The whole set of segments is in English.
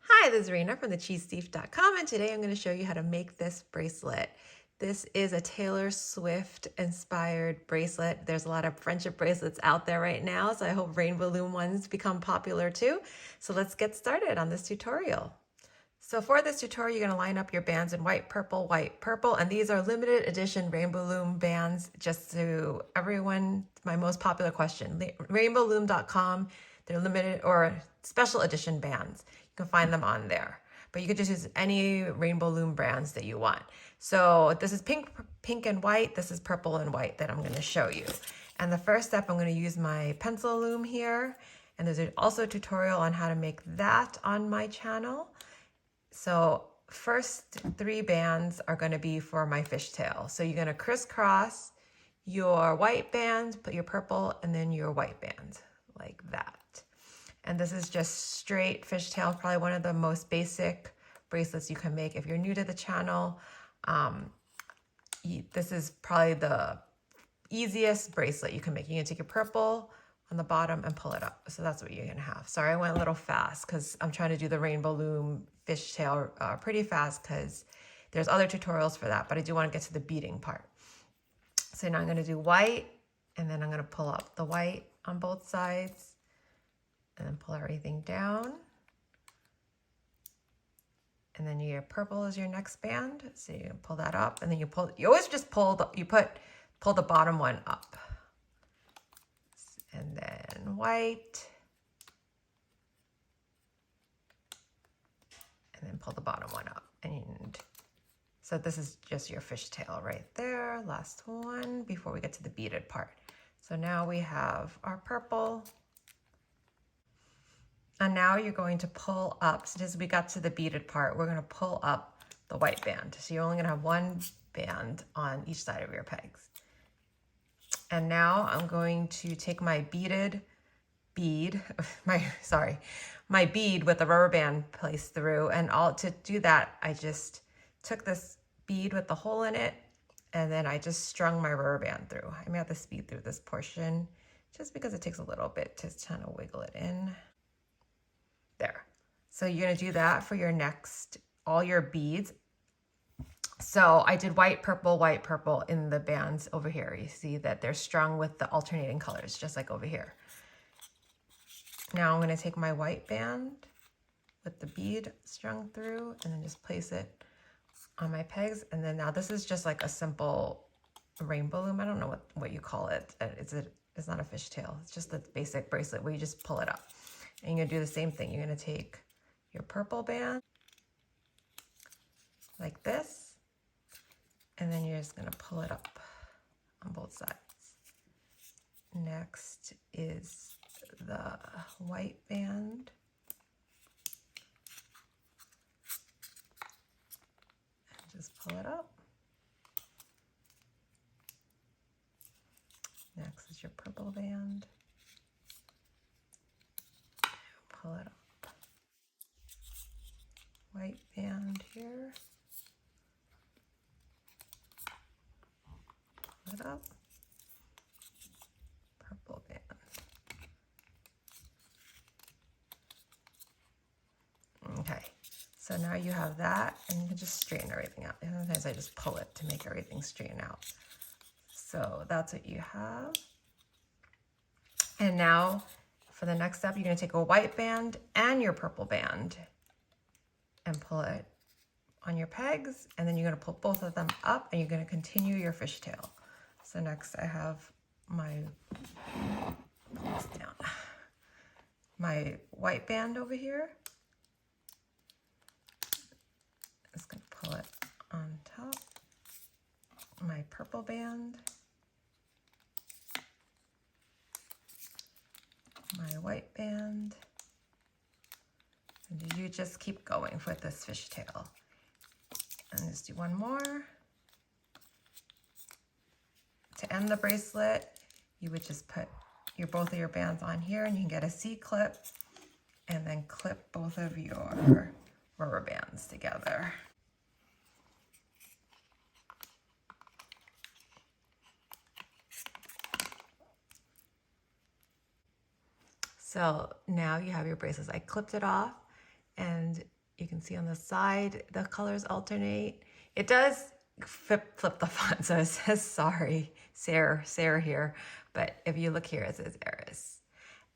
Hi, this is Rena from thecheesethief.com, and today I'm going to show you how to make this bracelet. This is a Taylor Swift inspired bracelet. There's a lot of friendship bracelets out there right now, so I hope rainbow loom ones become popular too. So let's get started on this tutorial. So for this tutorial, you're going to line up your bands in white, purple, and these are limited edition rainbow loom bands. Just to everyone, my most popular question, rainbowloom.com, they're limited or special edition bands. You can find them on there, but you could just use any rainbow loom brands that you want. So this is pink and white. This is purple and white that I'm going to show you. And the first step, I'm going to use my pencil loom here. And there's also a tutorial on how to make that on my channel. So first 3 bands are going to be for my fishtail. So you're going to crisscross your white band, put your purple, and then your white band like that. And this is just straight fishtail, probably one of the most basic bracelets you can make. If you're new to the channel, this is probably the easiest bracelet you can make. You're gonna take your purple on the bottom and pull it up. So that's what you're gonna have. Sorry, I went a little fast because I'm trying to do the rainbow loom fishtail pretty fast because there's other tutorials for that, but I do want to get to the beading part. So now I'm gonna do white, and then I'm gonna pull up the white on both sides, and then pull everything down. And then your purple is your next band. So you pull that up, and then you always just pull the bottom one up. And then white. And then pull the bottom one up. And so this is just your fishtail right there. Last one before we get to the beaded part. So now we have our purple. And now you're going to pull up, so as we got to the beaded part, we're going to pull up the white band. So you're only going to have one band on each side of your pegs. And now I'm going to take my bead with the rubber band placed through. And to do that, I just took this bead with the hole in it, and then I just strung my rubber band through. I may have to speed through this portion just because it takes a little bit to kind of wiggle it in. There. So you're going to do that for your all your beads. So I did white, purple in the bands over here. You see that they're strung with the alternating colors, just like over here. Now I'm going to take my white band with the bead strung through and then just place it on my pegs. And then now this is just like a simple rainbow loom. I don't know what you call it. It's not a fishtail. It's just the basic bracelet where you just pull it up. And you're going to do the same thing. You're going to take your purple band like this, and then you're just going to pull it up on both sides. Next is the white band. And just pull it up. Next is your purple band. Pull it up. White band here. Pull it up. Purple band. Okay, so now you have that, and you can just straighten everything out. And sometimes I just pull it to make everything straighten out. So that's what you have. And now for the next step, you're going to take a white band and your purple band and pull it on your pegs, and then you're going to pull both of them up, and you're going to continue your fishtail. So next I have my white band over here. I'm just going to pull it on top. My purple band. My white band, and you just keep going with this fishtail. And just do one more. To end the bracelet, you would just put both of your bands on here, and you can get a C-clip and then clip both of your rubber bands together. So now you have your bracelets. I clipped it off, and You can see on the side, the colors alternate. It does flip the font, so it says sorry, Sarah here. But if you look here, it says Eris.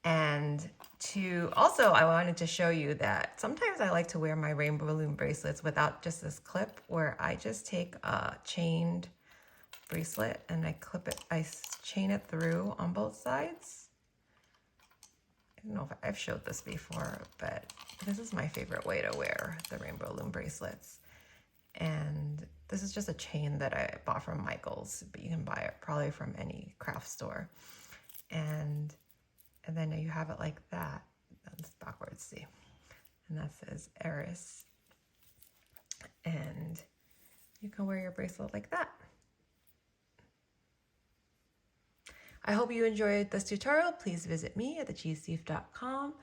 And I wanted to show you that sometimes I like to wear my rainbow loom bracelets without just this clip, where I just take a chained bracelet and I chain it through on both sides. I don't know if I've showed this before, but this is my favorite way to wear the rainbow loom bracelets. And this is just a chain that I bought from Michael's, but you can buy it probably from any craft store. And then you have it like that. That's backwards, see. And that says Eris. And you can wear your bracelet like that. I hope you enjoyed this tutorial. Please visit me at thecheesethief.com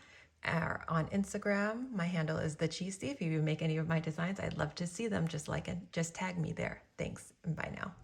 or on Instagram. My handle is thecheesethief. If you make any of my designs, I'd love to see them. Just tag me there. Thanks, and bye now.